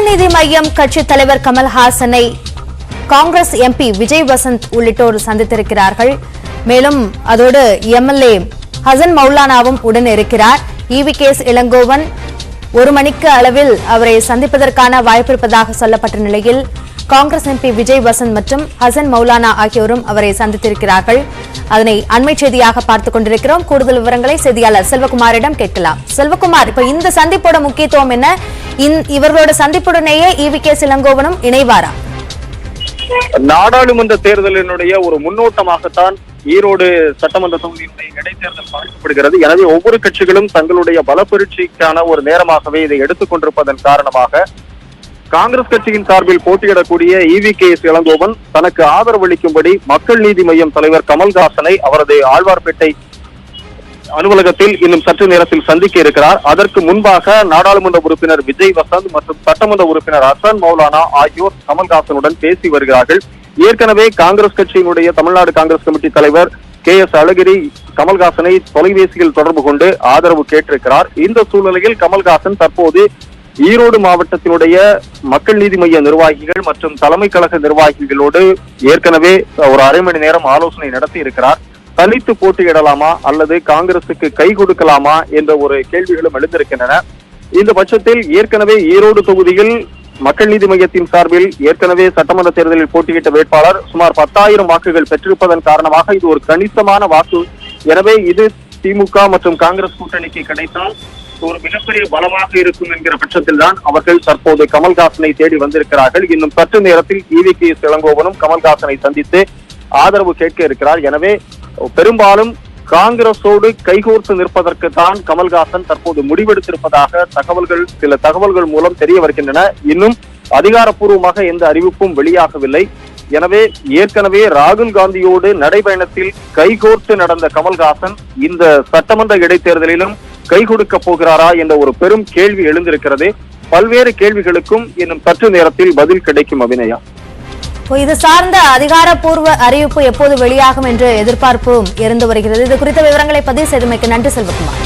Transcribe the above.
நீதி மய்யம் கட்சி தலைவர் கமல்ஹாசனை காங்கிரஸ் எம்பி விஜய் வசந்த் உள்ளிட்டோர் சந்தித்திருக்கிறார்கள். மேலும் அதோடு எம்எல்ஏ ஹசன் மௌலானாவும் உடன் இருக்கிறார். EVKS இளங்கோவன் 1 மணிக்கு அளவில் அவரை சந்திப்பதற்கான வாய்ப்பிருப்பதாக சொல்லப்பட்ட நிலையில் காங்கிரஸ் எம்பி விஜய் வசந்த் மற்றும் ஹசன் மௌலானா ஆகியோரும் அவரை சந்தித்திருக்கிறார்கள். அதனை அண்மை செய்தியாக பார்த்துக் கொண்டிருக்கிறோம். கூடுதல் விவரங்களை செய்தியாளர் செல்வகுமாரிடம் கேட்கலாம். செல்வகுமார், இப்ப இந்த சந்திப்போட முக்கியத்துவம் என்ன? இவர்களோட சந்திப்புடனேயே EVKS இளங்கோவனும் இணைவாரா? நாடாளுமன்ற தேர்தலினுடைய ஒரு முன்னோட்டமாகத்தான் ஈரோடு சட்டமன்ற தொகுதியினுடைய இடைத்தேர்தல் பார்க்கப்படுகிறது. எனவே ஒவ்வொரு கட்சிகளும் தங்களுடைய பலப்பரீட்சைக்கான ஒரு நேரமாகவே இதை எடுத்துக் கொண்டிருப்பதன் காரணமாக காங்கிரஸ் கட்சியின் சார்பில் போட்டியிடக்கூடிய EVKS இளங்கோவன் தனக்கு ஆதரவு அளிக்கும்படி மக்கள் நீதி மய்யம் தலைவர் கமல்ஹாசனை அவரது ஆழ்வார்பேட்டை அலுவலகத்தில் இன்னும் சற்று நேரத்தில் சந்திக்க இருக்கிறார். அதற்கு முன்பாக நாடாளுமன்ற உறுப்பினர் விஜய் வசந்த் மற்றும் சட்டமன்ற உறுப்பினர் ஹசன் மௌலானா ஆகியோர் கமல்ஹாசனுடன் பேசி வருகிறார்கள். ஏற்கனவே காங்கிரஸ் கட்சியினுடைய தமிழ்நாடு காங்கிரஸ் கமிட்டி தலைவர் KS அழகிரி கமல்ஹாசனை தொலைபேசியில் தொடர்பு கொண்டு ஆதரவு கேட்டிருக்கிறார். இந்த சூழ்நிலையில் கமல்ஹாசன் தற்போது ஈரோடு மாவட்டத்தினுடைய மக்கள் நீதி மய்ய நிர்வாகிகள் மற்றும் தலைமை கழக நிர்வாகிகளோடு ஏற்கனவே ஒரு அரை மணி நேரம் ஆலோசனை நடத்தி இருக்கிறார். தனித்து போட்டியிடலாமா அல்லது காங்கிரசுக்கு கை கொடுக்கலாமா என்ற ஒரு கேள்விகளும் எழுந்திருக்கின்றன. இந்த பட்சத்தில் ஏற்கனவே ஈரோடு தொகுதியில் மக்கள் நீதி மையத்தின் சார்பில் ஏற்கனவே சட்டமன்ற தேர்தலில் போட்டியிட்ட வேட்பாளர் சுமார் 10,000 வாக்குகள் பெற்றிருப்பதன் காரணமாக இது ஒரு கணிசமான வாக்கு. எனவே இது திமுக மற்றும் காங்கிரஸ் கூட்டணிக்கு கிடைத்தால் ஒரு மிகப்பெரிய பலமாக இருக்கும் என்கிற பட்சத்தில் தான் அவர்கள் தற்போது கமல்ஹாசனை தேடி வந்திருக்கிறார்கள். இன்னும் சற்று நேரத்தில் EVKS இளங்கோவனும் கமல்ஹாசனை சந்தித்து ஆதரவு கேட்க இருக்கிறார். எனவே பெரும்பாலும் காங்கிரஸோடு கைகோர்த்து நிற்பதற்கு தான் கமல்ஹாசன் தற்போது முடிவெடுத்திருப்பதாக சில தகவல்கள் மூலம் தெரிய வருகின்றன. இன்னும் அதிகாரப்பூர்வமாக எந்த அறிவிப்பும் வெளியாகவில்லை. எனவே ஏற்கனவே ராகுல் காந்தியோடு நடைபயணத்தில் கைகோர்த்து நடந்த கமல்ஹாசன் இந்த சட்டமன்ற இடைத்தேர்தலிலும் கை கொடுக்க போகிறாரா என்ற ஒரு பெரும் கேள்வி எழுந்திருக்கிறது. பல்வேறு கேள்விகளுக்கும் இன்னும் சற்று நேரத்தில் பதில் கிடைக்கும். அபிநயா, இது சார்ந்த அதிகாரப்பூர்வ அறிவிப்பு எப்போது வெளியாகும் என்று எதிர்பார்ப்பும் இருந்து வருகிறது. இது குறித்த விவரங்களை பதிவு செய்தமைக்கு நன்றி செல்வகுமார்.